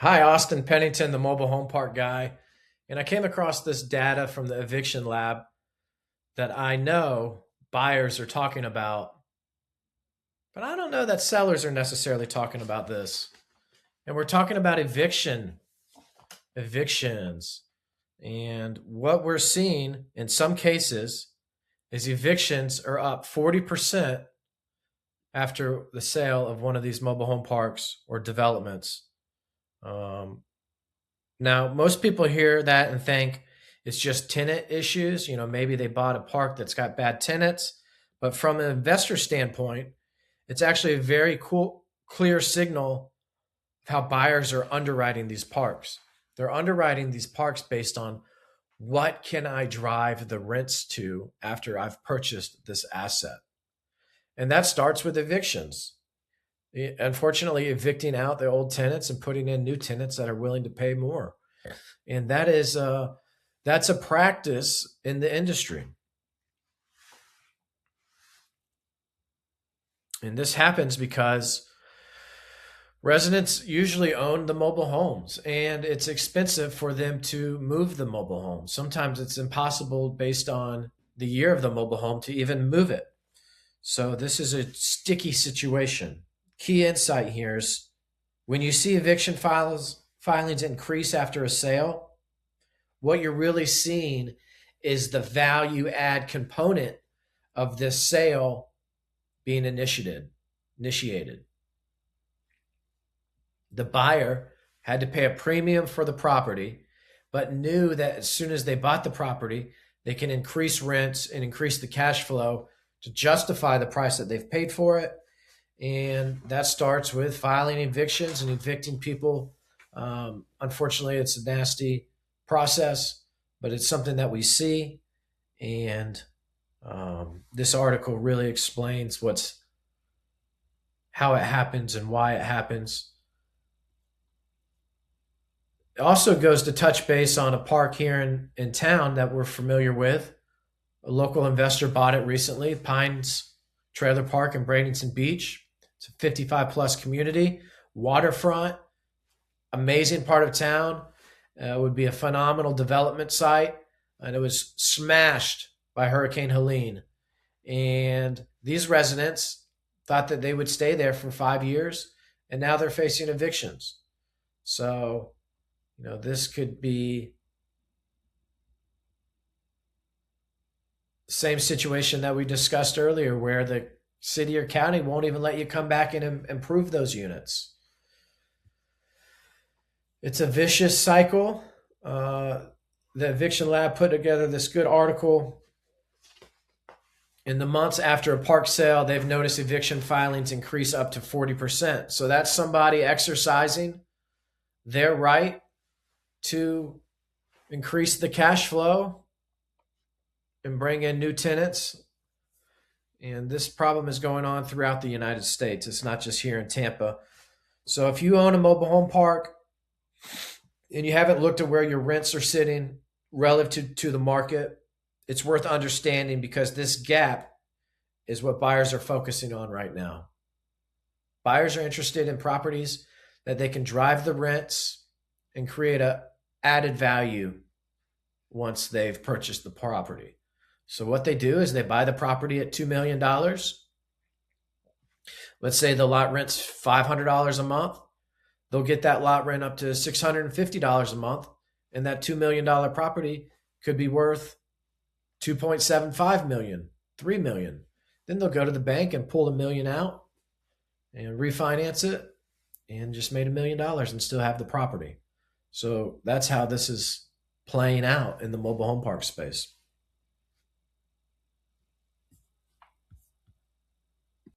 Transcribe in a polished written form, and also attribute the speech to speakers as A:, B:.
A: Hi, Austin Pennington, the mobile home park guy. And I came across this data from the Eviction Lab that I know buyers are talking about, but I don't know that sellers are necessarily talking about this. And we're talking about evictions. And what we're seeing in some cases is evictions are up 40% after the sale of one of these mobile home parks or developments. Um, Now, most people hear that and think it's just tenant issues. Maybe they bought a park that's got bad tenants. But from an investor standpoint, it's actually a very clear signal of how buyers are underwriting these parks. They're underwriting these parks based on what can I drive the rents to after I've purchased this asset. And that starts with evictions. Unfortunately, evicting out the old tenants and putting in new tenants that are willing to pay more. And that's a practice in the industry. And this happens because residents usually own the mobile homes and it's expensive for them to move the mobile home. Sometimes it's impossible based on the year of the mobile home to even move it. So this is a sticky situation. Key insight here is when you see filings increase after a sale, what you're really seeing is the value add component of this sale being initiated. The buyer had to pay a premium for the property, but knew that as soon as they bought the property, they can increase rents and increase the cash flow to justify the price that they've paid for it. And that starts with filing evictions and evicting people. Unfortunately, it's a nasty process, but it's something that we see. And this article really explains how it happens and why it happens. It also goes to touch base on a park here in town that we're familiar with. A local investor bought it recently, Pines Trailer Park in Bradenton Beach. It's a 55 plus community, waterfront, amazing part of town. Would be a phenomenal development site. And it was smashed by Hurricane Helene. And these residents thought that they would stay there for 5 years, and now they're facing evictions. So, this could be the same situation that we discussed earlier, where the city or county won't even let you come back and improve those units. It's a vicious cycle. The Eviction Lab put together this good article. In the months after a park sale, they've noticed eviction filings increase up to 40%. So that's somebody exercising their right to increase the cash flow and bring in new tenants. And this problem is going on throughout the United States. It's not just here in Tampa. So if you own a mobile home park and you haven't looked at where your rents are sitting relative to the market, it's worth understanding because this gap is what buyers are focusing on right now. Buyers are interested in properties that they can drive the rents and create a added value once they've purchased the property. So what they do is they buy the property at $2 million. Let's say the lot rent's $500 a month. They'll get that lot rent up to $650 a month, and that $2 million property could be worth 2.75 million, 3 million. Then they'll go to the bank and pull $1 million out and refinance it and just made $1 million and still have the property. So that's how this is playing out in the mobile home park space.